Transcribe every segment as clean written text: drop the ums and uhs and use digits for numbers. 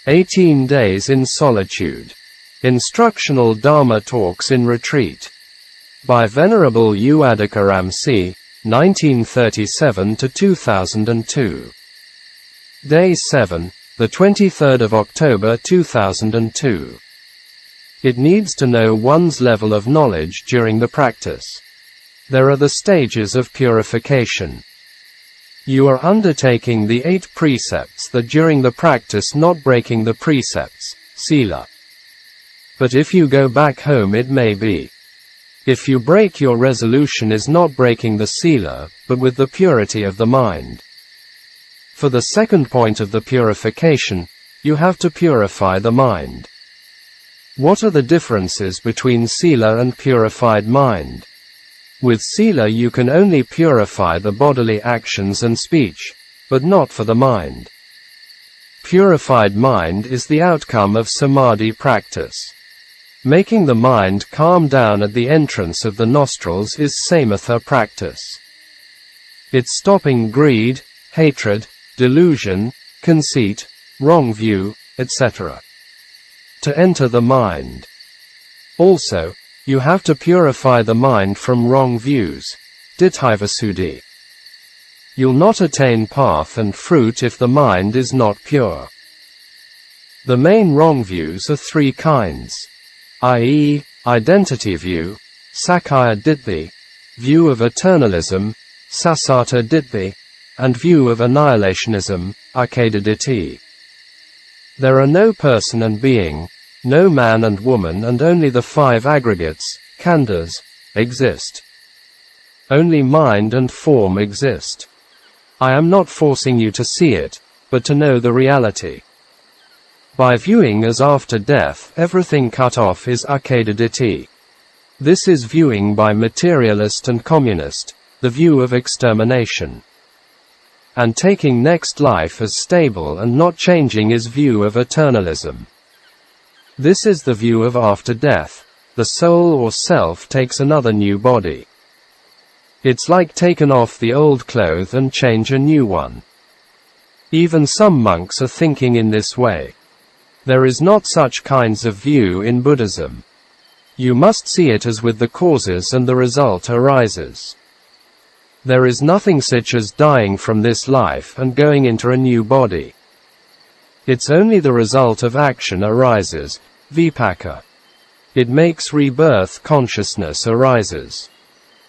18 Days in Solitude. Instructional Dharma Talks in Retreat. By Venerable Ādiccaramsī, 1937 to 2002. Day 7, the 23rd of October 2002. It needs to know one's level of knowledge during the practice. There are the stages of purification. You are undertaking the 8 precepts that during the practice not breaking the precepts, sila. But if you go back home it may be. If you break your resolution is not breaking the sila, but with the purity of the mind. For the second point of the purification, you have to purify the mind. What are the differences between sila and purified mind? With sila you can only purify the bodily actions and speech, but not for the mind. Purified mind is the outcome of samadhi practice. Making the mind calm down at the entrance of the nostrils is samatha practice. It's stopping greed, hatred, delusion, conceit, wrong view, etc. to enter the mind. Also, you have to purify the mind from wrong views, ditthivasuddhi. You'll not attain path and fruit if the mind is not pure. The main wrong views are 3 kinds, i.e., identity view, sakkaya ditthi, view of eternalism, sassata ditthi, and view of annihilationism, ācca ditthi. There are no person and being, no man and woman, and only the 5 aggregates, khandhas, exist. Only mind and form exist. I am not forcing you to see it, but to know the reality. By viewing as after death everything cut off is ācca ditthi. This is viewing by materialist and communist, the view of extermination. And taking next life as stable and not changing is view of eternalism. This is the view of after death. The soul or self takes another new body. It's like taking off the old cloth and change a new one. Even some monks are thinking in this way. There is not such kinds of view in Buddhism. You must see it as with the causes and the result arises. There is nothing such as dying from this life and going into a new body. It's only the result of action arises, vipaka. It makes rebirth consciousness arises.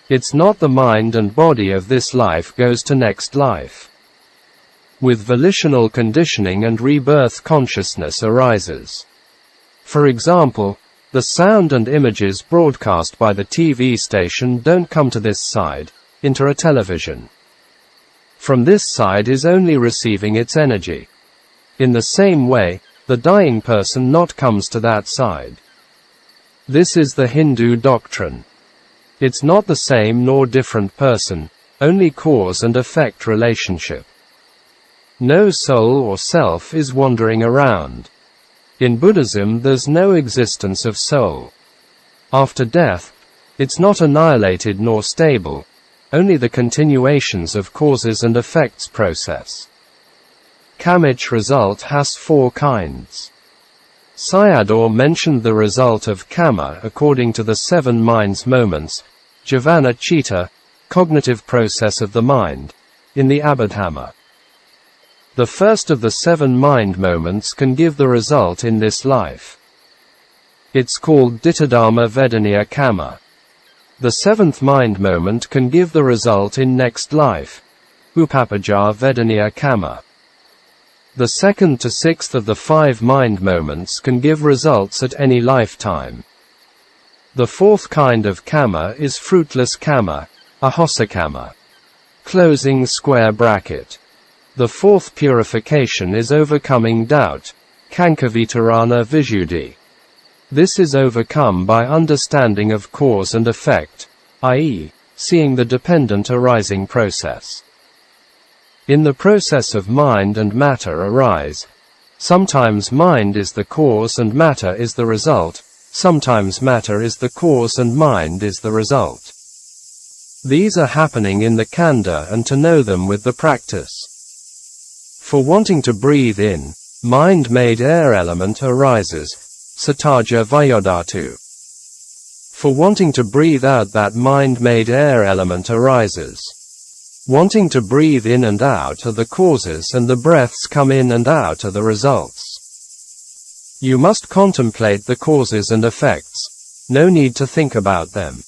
It's not the mind and body of this life goes to next life. With volitional conditioning and rebirth consciousness arises. For example, the sound and images broadcast by the TV station don't come to this side, into a television. From this side is only receiving its energy. In the same way, the dying person not comes to that side. This is the Hindu doctrine. It's not the same nor different person, only cause and effect relationship. No soul or self is wandering around. In Buddhism there's no existence of soul. After death, it's not annihilated nor stable, only the continuations of causes and effects process. Kamich result has 4 kinds. Sayadaw mentioned the result of kama according to the 7 mind's moments, jhana citta, cognitive process of the mind, in the Abhidhamma. The first of the 7 mind moments can give the result in this life. It's called dittadhamma vedaniya kama. The 7th mind moment can give the result in next life, upapaja vedaniya kama. The 2nd to 6th of the 5 mind moments can give results at any lifetime. The 4th kind of kama is fruitless kama, ahosakama. Closing square bracket. The 4th purification is overcoming doubt, kankavitarana visuddhi. This is overcome by understanding of cause and effect, i.e., seeing the dependent arising process. In the process of mind and matter arise. Sometimes mind is the cause and matter is the result, sometimes matter is the cause and mind is the result. These are happening in the khandha and to know them with the practice. For wanting to breathe in, mind-made air element arises, Sataja Vayodhatu. For wanting to breathe out, that mind-made air element arises. Wanting to breathe in and out are the causes, and the breaths come in and out are the results. You must contemplate the causes and effects. No need to think about them.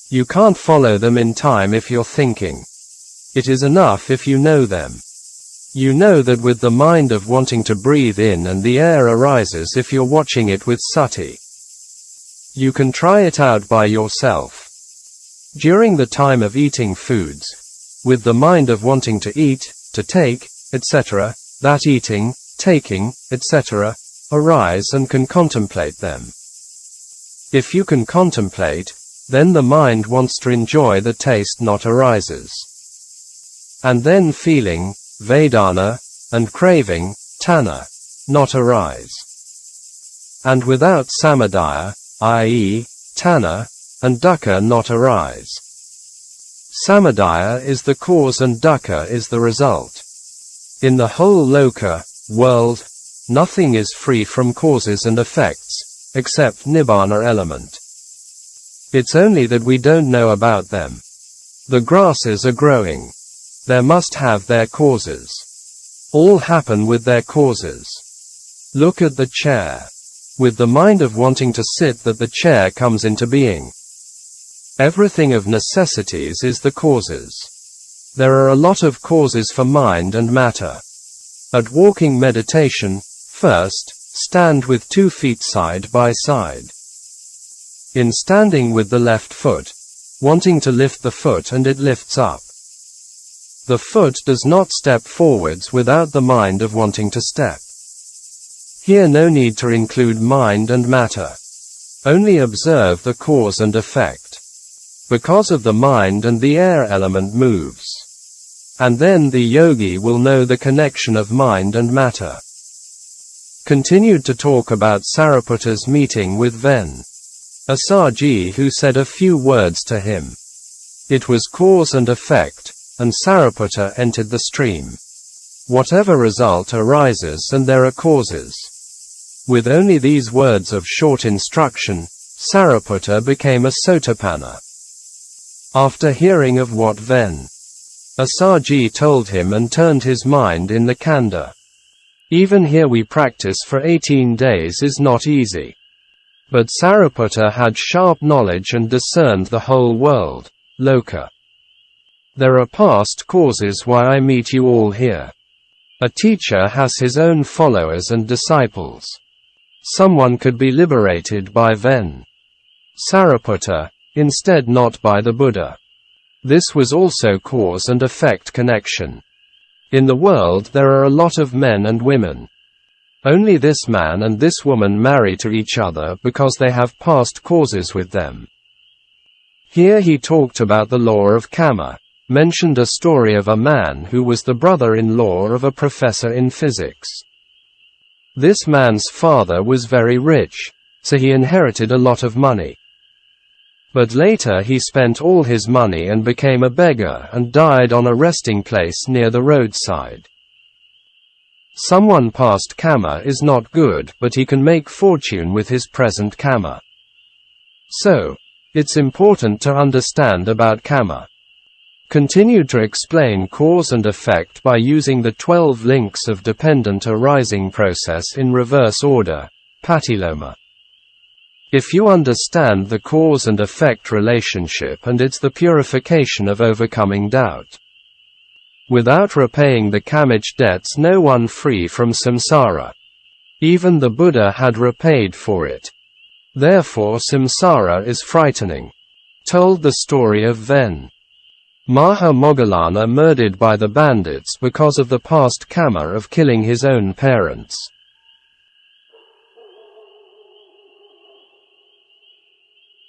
You can't follow them in time if you're thinking. It is enough if you know them. You know that with the mind of wanting to breathe in, and the air arises if you're watching it with sati. You can try it out by yourself. During the time of eating foods, with the mind of wanting to eat, to take, etc., that eating, taking, etc., arise and can contemplate them. If you can contemplate, then the mind wants to enjoy the taste not arises. And then feeling, Vedana, and craving, Tanha, not arise. And without Samadaya, i.e., Tanha, and Dukkha not arise. Samadaya is the cause and Dukkha is the result. In the whole loka, world, nothing is free from causes and effects, except Nibbana element. It's only that we don't know about them. The grasses are growing. They must have their causes. All happen with their causes. Look at the chair. With the mind of wanting to sit, that the chair comes into being. Everything of necessities is the causes. There are a lot of causes for mind and matter. At walking meditation, first, stand with 2 feet side by side. In standing with the left foot, wanting to lift the foot, and it lifts up. The foot does not step forwards without the mind of wanting to step. Here no need to include mind and matter. Only observe the cause and effect. Because of the mind and the air element moves. And then the yogi will know the connection of mind and matter. Continued to talk about Sariputta's meeting with Ven. Assaji, who said a few words to him. It was cause and effect, and Sariputta entered the stream. Whatever result arises, and there are causes. With only these words of short instruction, Sariputta became a Sotapanna. After hearing of what Ven. Assaji told him and turned his mind in the Kanda. Even here we practice for 18 days is not easy. But Sariputta had sharp knowledge and discerned the whole world, loka. There are past causes why I meet you all here. A teacher has his own followers and disciples. Someone could be liberated by Ven. Sariputta, instead not by the Buddha. This was also cause and effect connection. In the world there are a lot of men and women. Only this man and this woman marry to each other because they have past causes with them. Here he talked about the law of karma. Mentioned a story of a man who was the brother-in-law of a professor in physics. This man's father was very rich, so he inherited a lot of money. But later he spent all his money and became a beggar and died on a resting place near the roadside. Someone past karma is not good, but he can make fortune with his present karma. So, it's important to understand about karma. Continued to explain cause and effect by using the 12 links of dependent arising process in reverse order, Patiloma. If you understand the cause and effect relationship, and it's the purification of overcoming doubt. Without repaying the kamage debts, no one free from samsara. Even the Buddha had repaid for it. Therefore samsara is frightening. Told the story of Ven. Maha Moggallana murdered by the bandits because of the past karma of killing his own parents.